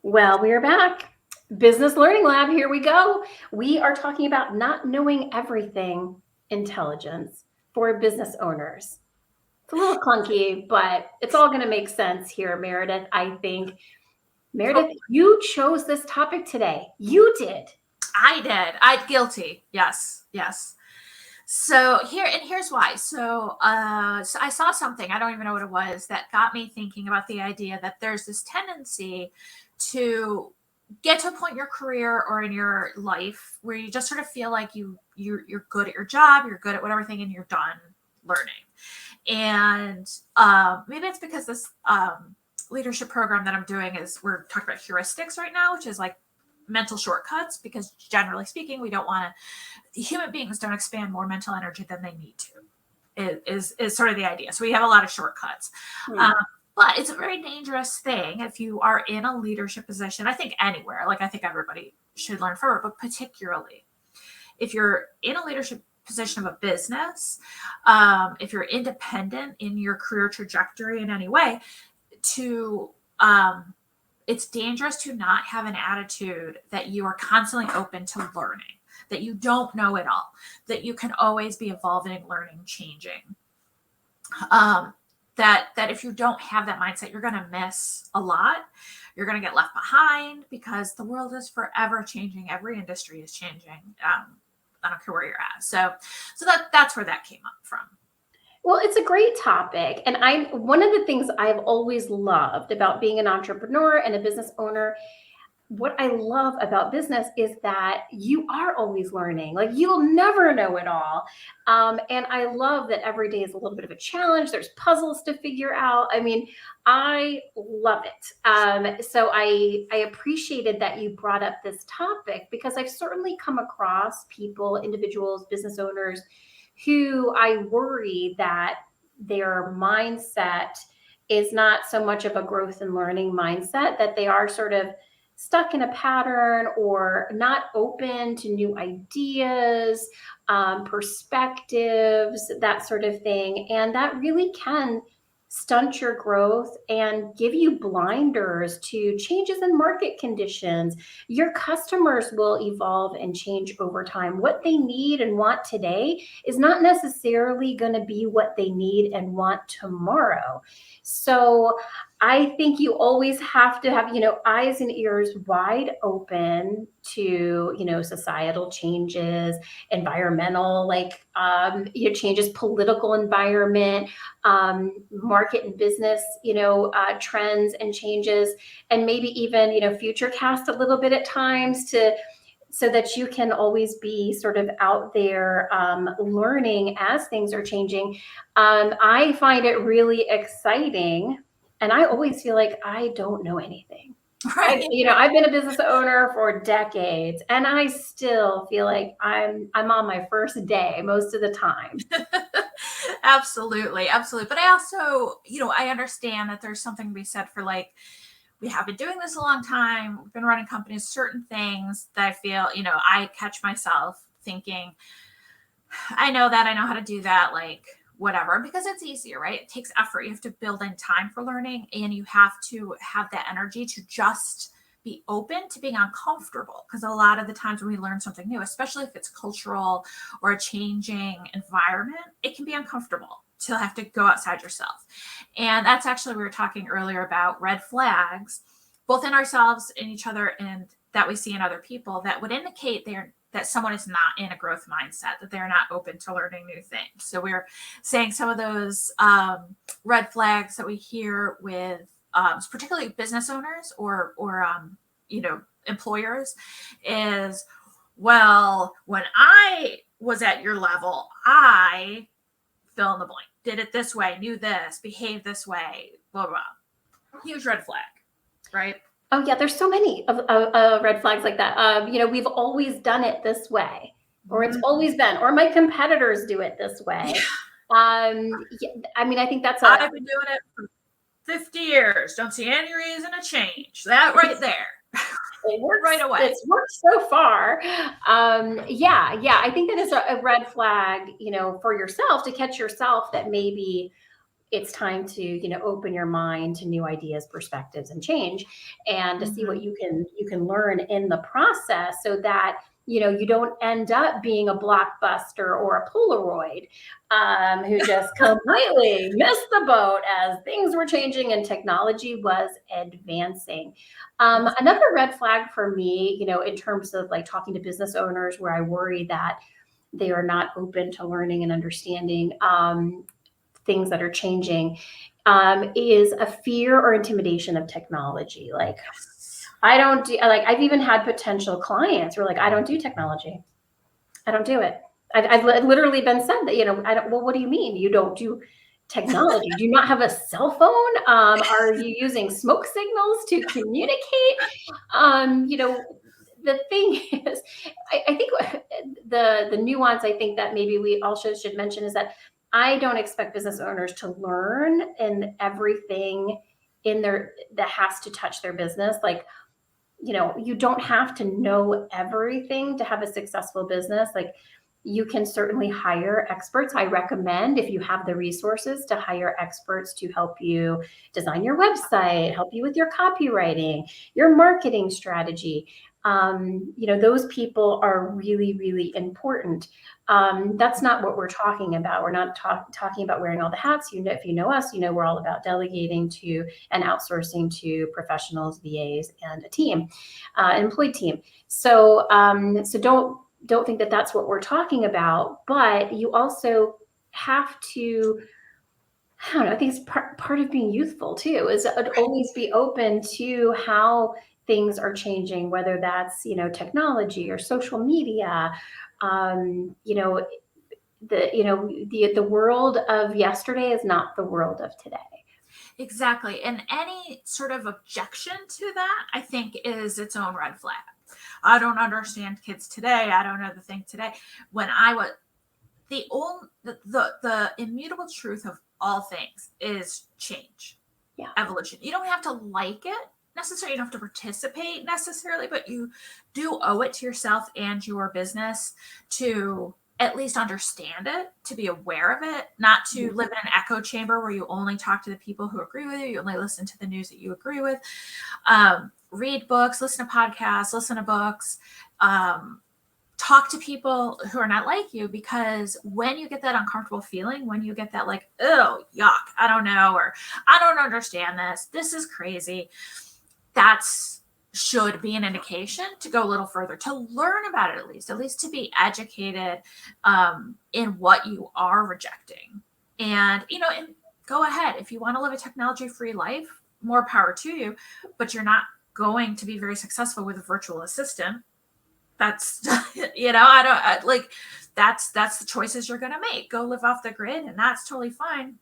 Well, we are back. Business Learning Lab, here we go. We are talking about not knowing everything intelligence for business owners. It's a little clunky, but it's all going to make sense here, Meredith, I think. Meredith, you chose this topic today. You did. I did. Guilty. Yes. Yes. So here's why. So I saw something, I don't even know what it was, that got me thinking about the idea that there's this tendency to get to a point in your career or in your life where you just sort of feel like you're good at your job, you're good at whatever thing, and you're done learning. And maybe it's because this leadership program that I'm doing is, we're talking about heuristics right now, which is like mental shortcuts, because generally speaking, we don't want to, human beings don't expand more mental energy than they need to, is sort of the idea. So we have a lot of shortcuts. But it's a very dangerous thing if you are in a leadership position. I think anywhere, like I think everybody should learn from it, but particularly if you're in a leadership position of a business, if you're independent in your career trajectory in any way, it's dangerous to not have an attitude that you are constantly open to learning, that you don't know it all, that you can always be evolving, learning, changing. That if you don't have that mindset, you're going to miss a lot. You're going to get left behind, because the world is forever changing. Every industry is changing. I don't care where you're at. So that's where that came up from. Well, it's a great topic. And one of the things I've always loved about being an entrepreneur and a business owner, what I love about business is that you are always learning. Like, you'll never know it all. And I love that every day is a little bit of a challenge. There's puzzles to figure out. I mean, I love it. So I appreciated that you brought up this topic, because I've certainly come across people, individuals, business owners, who I worry that their mindset is not so much of a growth and learning mindset, that they are sort of stuck in a pattern or not open to new ideas, perspectives, that sort of thing. And that really can stunt your growth and give you blinders to changes in market conditions. Your customers will evolve and change over time. What they need and want today is not necessarily going to be what they need and want tomorrow. So I think you always have to have, eyes and ears wide open to, societal changes, environmental, changes, political environment, market and business, trends and changes, and maybe even, future cast a little bit at times, so that you can always be sort of out there learning as things are changing. I find it really exciting. And I always feel like I don't know anything. Right. I've been a business owner for decades, and I still feel like I'm on my first day most of the time. Absolutely. But I also, I understand that there's something to be said for, like, we have been doing this a long time. We've been running companies, certain things that I feel, I catch myself thinking, I know how to do that, like, whatever, because it's easier, right? It takes effort. You have to build in time for learning, and you have to have that energy to just be open to being uncomfortable. Because a lot of the times when we learn something new, especially if it's cultural or a changing environment, it can be uncomfortable to have to go outside yourself. And that's actually, we were talking earlier about red flags, both in ourselves, in each other, and that we see in other people, that would indicate that someone is not in a growth mindset, that they're not open to learning new things. So we're saying some of those red flags that we hear with particularly business owners or employers is, well, when I was at your level, I fill in the blank, did it this way, knew this, behaved this way, blah, blah. Huge red flag, right? Oh yeah, there's so many of red flags like that. We've always done it this way, or it's always been, or my competitors do it this way. I think that's I've been doing it for 50 years. Don't see any reason to change. That right there. It works right away. It's worked so far. I think that is a red flag, for yourself, to catch yourself that maybe it's time to, open your mind to new ideas, perspectives, and change, and to see what Mhm. you can learn in the process, so that you don't end up being a blockbuster or a Polaroid, who just completely missed the boat as things were changing and technology was advancing. Another red flag for me, in terms of like talking to business owners, where I worry that they are not open to learning and understanding things that are changing, is a fear or intimidation of technology. Like, Yes. I don't do, like, I've even had potential clients who are like, I don't do technology. I don't do it. I've literally been said that, I don't, well, what do you mean you don't do technology? Do you not have a cell phone? Are you using smoke signals to communicate? The thing is, I think the nuance I think that maybe we also should mention is that I don't expect business owners to learn in everything in their that has to touch their business. Like, you don't have to know everything to have a successful business. Like, you can certainly hire experts. I recommend, if you have the resources, to hire experts to help you design your website, help you with your copywriting, your marketing strategy. Those people are really, really important. That's not what we're talking about. We're not talking about wearing all the hats. If you know us, we're all about delegating to and outsourcing to professionals, VAs, and a team, an employed team. So don't think that that's what we're talking about. But you also have to, I don't know, I think it's part of being youthful too, is always be open to how things are changing, whether that's, technology or social media. Um, you know, the world of yesterday is not the world of today. Exactly. And any sort of objection to that, I think, is its own red flag. I don't understand kids today. I don't know the thing today. When I was the immutable truth of all things is change, Yeah. evolution. You don't have to like it necessarily. You don't have to participate necessarily, but you do owe it to yourself and your business to at least understand it, to be aware of it, not to live in an echo chamber where you only talk to the people who agree with you, you only listen to the news that you agree with. Read books, listen to podcasts, listen to books, talk to people who are not like you, because when you get that uncomfortable feeling, when you get that like, oh, yuck, I don't know, or I don't understand this is crazy, that's should be an indication to go a little further, to learn about it, at least to be educated in what you are rejecting. And, and go ahead. If you want to live a technology free life, more power to you, but you're not going to be very successful with a virtual assistant. That's, that's the choices you're going to make. Go live off the grid, and that's totally fine.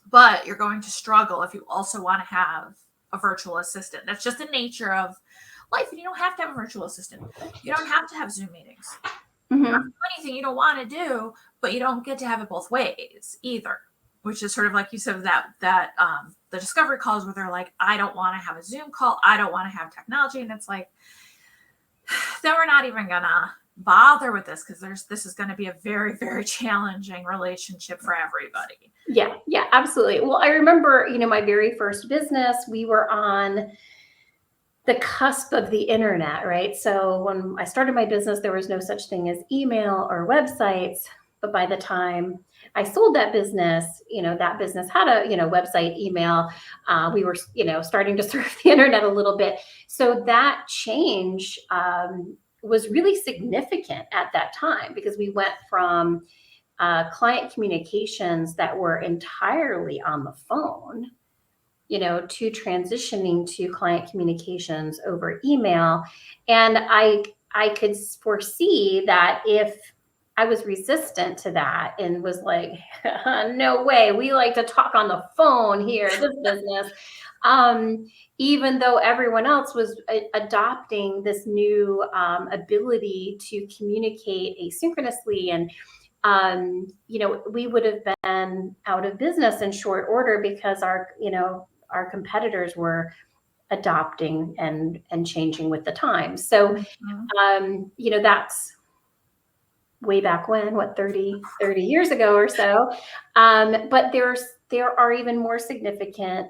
But you're going to struggle if you also want to have a virtual assistant. That's just the nature of life. And you don't have to have a virtual assistant. You don't have to have Zoom meetings. Mm-hmm. Anything you don't want to do, but you don't get to have it both ways either. Which is sort of like you said, that the discovery calls where they're like, I don't want to have a Zoom call, I don't want to have technology, and it's like, then we're not even gonna bother with this, because this is going to be a very, very challenging relationship for everybody. Yeah, absolutely. Well, I remember, my very first business, we were on the cusp of the internet, right? So when I started my business, there was no such thing as email or websites. But by the time I sold that business had a, website, email. We were, starting to surf the internet a little bit. So that change was really significant at that time, because we went from client communications that were entirely on the phone, to transitioning to client communications over email. And I could foresee that if I was resistant to that and was like, no way, we like to talk on the phone here, this business. Even though everyone else was adopting this new ability to communicate asynchronously, and we would have been out of business in short order, because our competitors were adopting and changing with the times. So, that's way back when, what, 30 years ago or so. But there are even more significant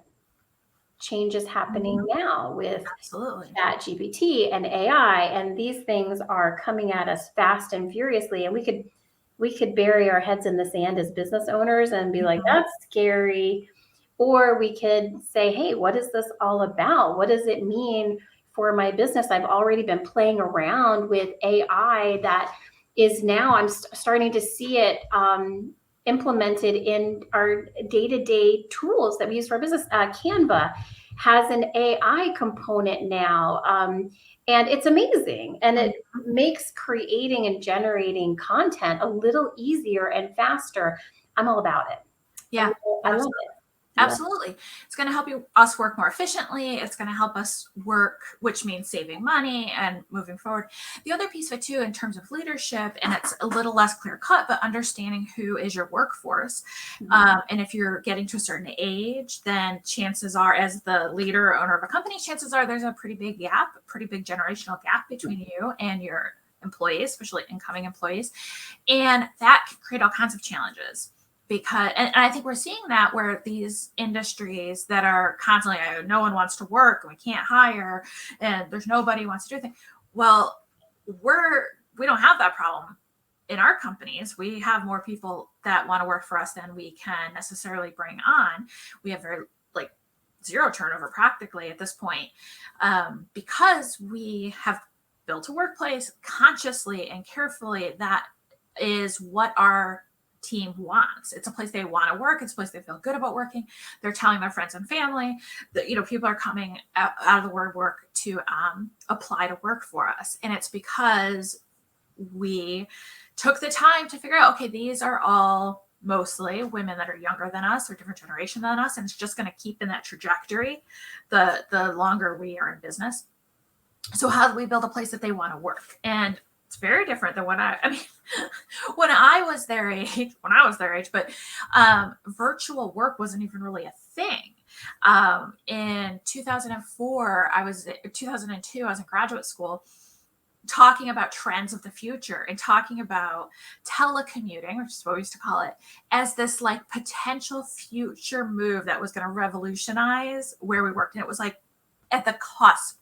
changes happening Mhm. now with Absolutely. Chat GPT and AI, and these things are coming at us fast and furiously. And we could bury our heads in the sand as business owners and be like, Mhm. that's scary. Or we could say, hey, what is this all about? What does it mean for my business? I've already been playing around with AI that is now I'm starting to see it implemented in our day-to-day tools that we use for our business. Canva has an AI component now, and it's amazing. And it Mhm. makes creating and generating content a little easier and faster. I'm all about it. Yeah, I love absolutely. it. Yeah. Absolutely. It's going to help us work more efficiently. It's going to help us work, which means saving money and moving forward. The other piece of it, too, in terms of leadership, and it's a little less clear cut, but understanding who is your workforce. And if you're getting to a certain age, then chances are, as the leader or owner of a company, chances are there's a pretty big gap, a pretty big generational gap between you and your employees, especially incoming employees. And that can create all kinds of challenges because and I think we're seeing that where these industries that are constantly no one wants to work and we can't hire and there's nobody who wants to do things. Well, we don't have that problem in our companies. We have more people that want to work for us than we can necessarily bring on. We have very like zero turnover practically at this point, because we have built a workplace consciously and carefully that is what our team wants. It's a place they want to work. It's a place they feel good about working. They're telling their friends and family that, people are coming out of the word work to apply to work for us. And it's because we took the time to figure out, okay, these are all mostly women that are younger than us or different generation than us. And it's just going to keep in that trajectory the longer we are in business. So how do we build a place that they want to work? And it's very different than I mean, when I was their age, but virtual work wasn't even really a thing. In 2002, I was in graduate school talking about trends of the future and talking about telecommuting, which is what we used to call it, as this like potential future move that was going to revolutionize where we worked. And it was like at the cusp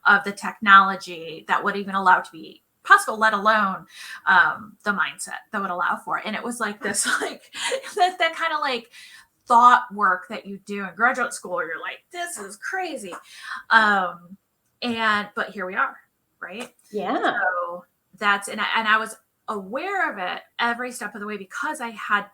of the technology that would even allow it to be possible, let alone the mindset that would allow for it. And it was like this, like that kind of like thought work that you do in graduate school where you're like, this is crazy. But here we are, right? Yeah. So I was aware of it every step of the way because I had,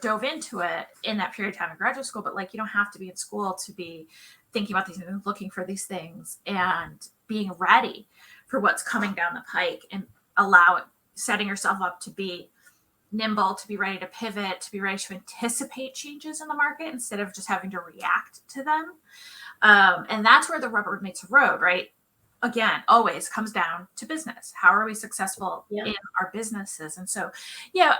dove into it in that period of time in graduate school. But like, you don't have to be in school to be thinking about these things, looking for these things and being ready for what's coming down the pike and setting yourself up to be nimble, to be ready to pivot, to be ready to anticipate changes in the market instead of just having to react to them. And that's where the rubber meets the road, right? Again, always comes down to business. How are we successful Yeah. in our businesses? And so, yeah,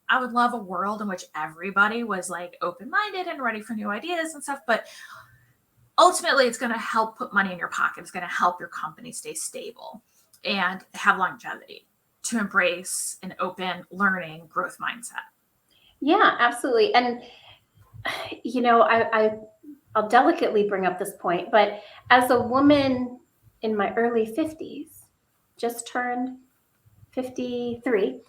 I would love a world in which everybody was like open-minded and ready for new ideas and stuff. But ultimately, it's going to help put money in your pocket. It's going to help your company stay stable and have longevity to embrace an open learning growth mindset. Yeah, absolutely. And I'll delicately bring up this point, but as a woman in my early 50s, just turned 53,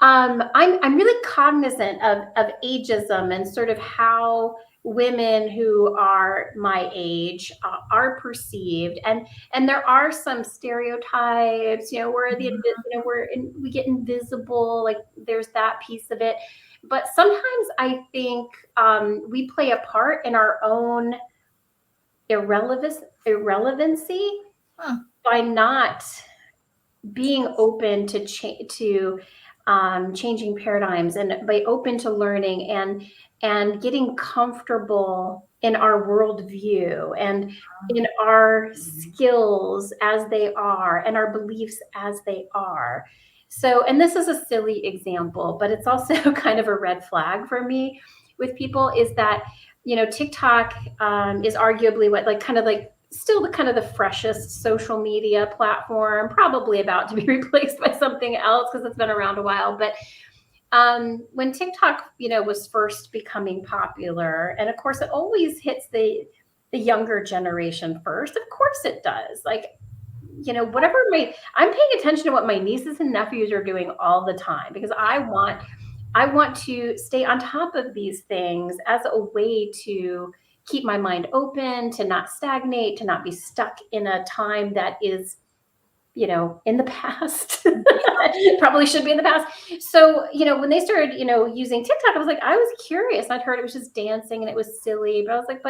I'm really cognizant of ageism and sort of how women who are my age are perceived, and there are some stereotypes, where we get invisible, like there's that piece of it. But sometimes I think we play a part in our own irrelevancy Hmm. by not being open to changing paradigms, and by open to learning, and getting comfortable in our worldview and in our skills as they are and our beliefs as they are. So, and this is a silly example, but it's also kind of a red flag for me with people, is that TikTok is arguably what, like, kind of like still the kind of the freshest social media platform, probably about to be replaced by something else because it's been around a while. But when TikTok, was first becoming popular, and of course, it always hits the younger generation first. Of course, it does. Like, whatever I'm paying attention to what my nieces and nephews are doing all the time because I want to stay on top of these things as a way to keep my mind open, to not stagnate, to not be stuck in a time that is, in the past. Probably should be in the past. So, when they started, using TikTok, I was curious. I'd heard it was just dancing and it was silly, but I was like,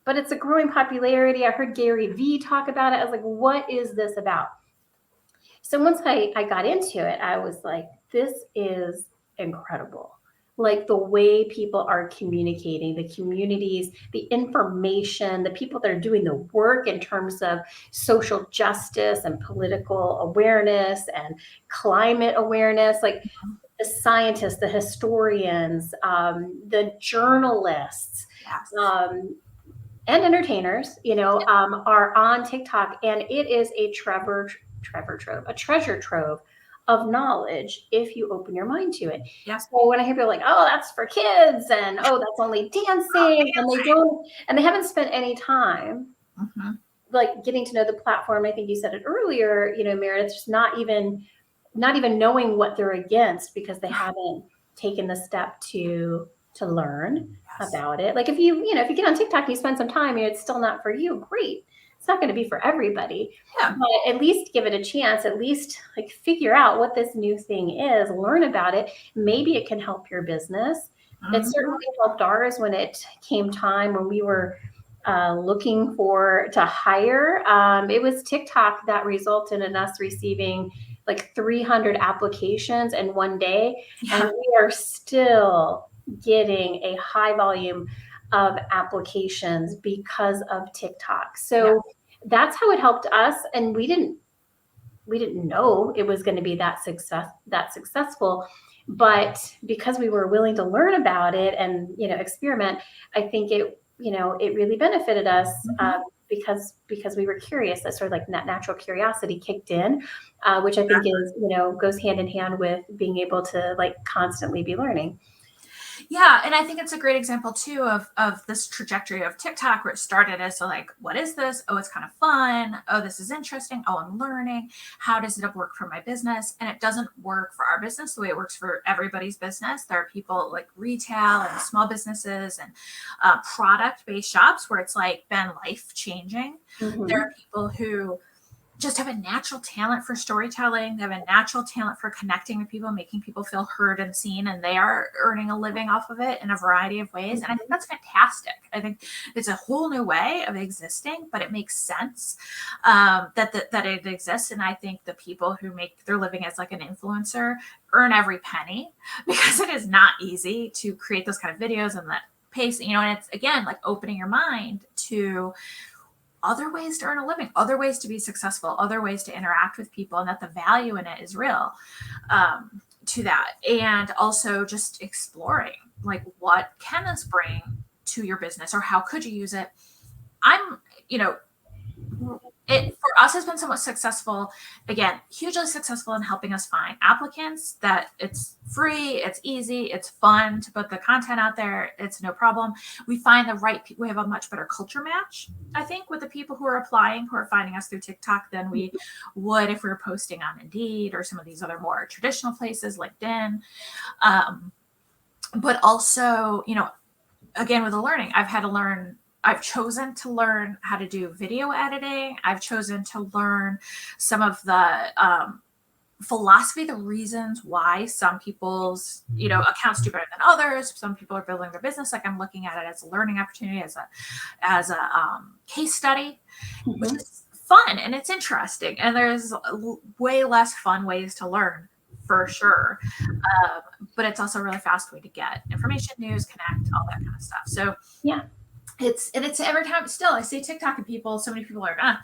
but it's a growing popularity. I heard Gary Vee talk about it. I was like, what is this about? So once I got into it, I was like, this is incredible. Like the way people are communicating, the communities, the information, the people that are doing the work in terms of social justice and political awareness and climate awareness, like the scientists, the historians, the journalists, Yes. and entertainers, are on TikTok, and it is a treasure trove of knowledge if you open your mind to it. Yeah. So when I hear people like, "Oh, that's for kids," and "Oh, that's only dancing," and they haven't spent any time Mm-hmm. like getting to know the platform. I think you said it earlier, Meredith, just not even knowing what they're against because they haven't taken the step to learn Yes. about it. Like if you get on TikTok and you spend some time and it's still not for you, great. It's not going to be for everybody. Yeah. But at least give it a chance, at least like figure out what this new thing is, learn about it. Maybe it can help your business. It Mm-hmm. certainly helped ours when it came time when we were looking to hire. It was TikTok that resulted in us receiving like 300 applications in one day, and Yeah. we are still getting a high volume of applications because of TikTok. Yeah. So that's how it helped us, and we didn't know it was going to be that successful, but because we were willing to learn about it and experiment, I think it really benefited us, Mm-hmm. because we were curious. That sort of like that natural curiosity kicked in, which I think is goes hand in hand with being able to like constantly be learning. Yeah, and I think it's a great example too of this trajectory of TikTok where it started as so like, what is this? Oh, it's kind of fun. Oh, this is interesting. Oh, I'm learning. How does it work for my business? And it doesn't work for our business the way it works for everybody's business. There are people like retail and small businesses and product-based shops where it's like been life changing. There Hmm. are people who just have a natural talent for storytelling. They have a natural talent for connecting with people, making people feel heard and seen, and they are earning a living off of it in a variety of ways. And I think that's fantastic. I think it's a whole new way of existing, but it makes sense that it exists. And I think the people who make their living as like an influencer earn every penny because it is not easy to create those kind of videos and that pace, and it's again like opening your mind to other ways to earn a living, other ways to be successful, other ways to interact with people, and that the value in it is real to that. And also just exploring like what can this bring to your business or how could you use it. I'm, you know, it for us has been somewhat successful, again hugely successful in helping us find applicants that it's free, it's easy, it's fun to put the content out there, it's no problem. We find the right people, we have a much better culture match, I think, with the people who are applying, who are finding us through TikTok than we would if we were posting on Indeed or some of these other more traditional places, LinkedIn. But also, again, with the learning, I've chosen to learn how to do video editing. I've chosen to learn some of the philosophy, the reasons why some people's, accounts do better than others. Some people are building their business. Like I'm looking at it as a learning opportunity, as a case study, which Hmm. is fun and it's interesting. And there's way less fun ways to learn for sure. But it's also a really fast way to get information, news, connect, all that kind of stuff. So Yeah. it's every time still I see TikTok and so many people are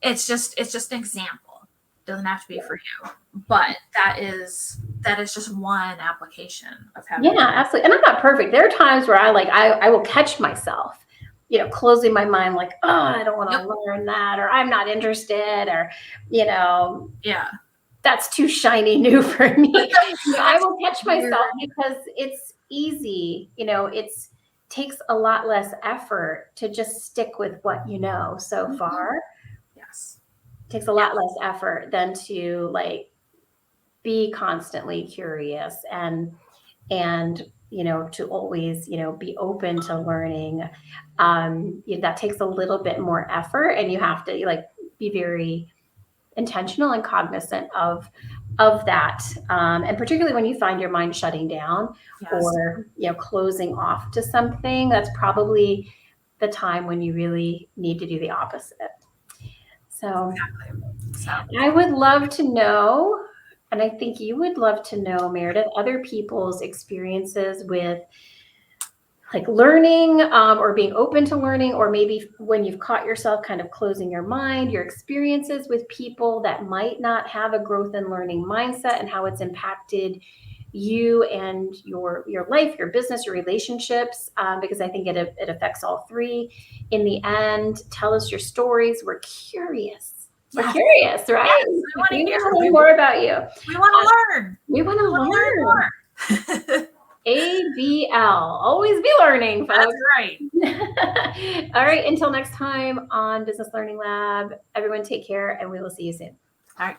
it's just an example. It doesn't have to be for you. But that is just one application of having Yeah, absolutely. And I'm not perfect. There are times where I will catch myself, closing my mind like, oh, I don't want Yep. to learn that, or I'm not interested, or, you know, Yeah. that's too shiny new for me. I That's will catch weird. myself because it's easy. It's takes a lot less effort to just stick with what you know so Mhm. far. Yes. Takes a Yes. lot less effort than to like be constantly curious and to always be open to learning. That takes a little bit more effort, and you have to like be very intentional and cognizant of that, and particularly when you find your mind shutting down Yes. or closing off to something, that's probably the time when you really need to do the opposite. So Exactly. So I would love to know, and I think you would love to know, Meredith, other people's experiences with like learning, or being open to learning, or maybe when you've caught yourself kind of closing your mind, your experiences with people that might not have a growth and learning mindset and how it's impacted you and your life, your business, your relationships, because I think it affects all three in the end. Tell us your stories. We're curious. We're yes. curious, right? Yes. We want to We hear. want to learn more about you. We want to learn. We want We to want to learn learn. more. ABL. Always be learning, That's folks. right. All right. Until next time on Business Learning Lab, everyone take care and we will see you soon. All right.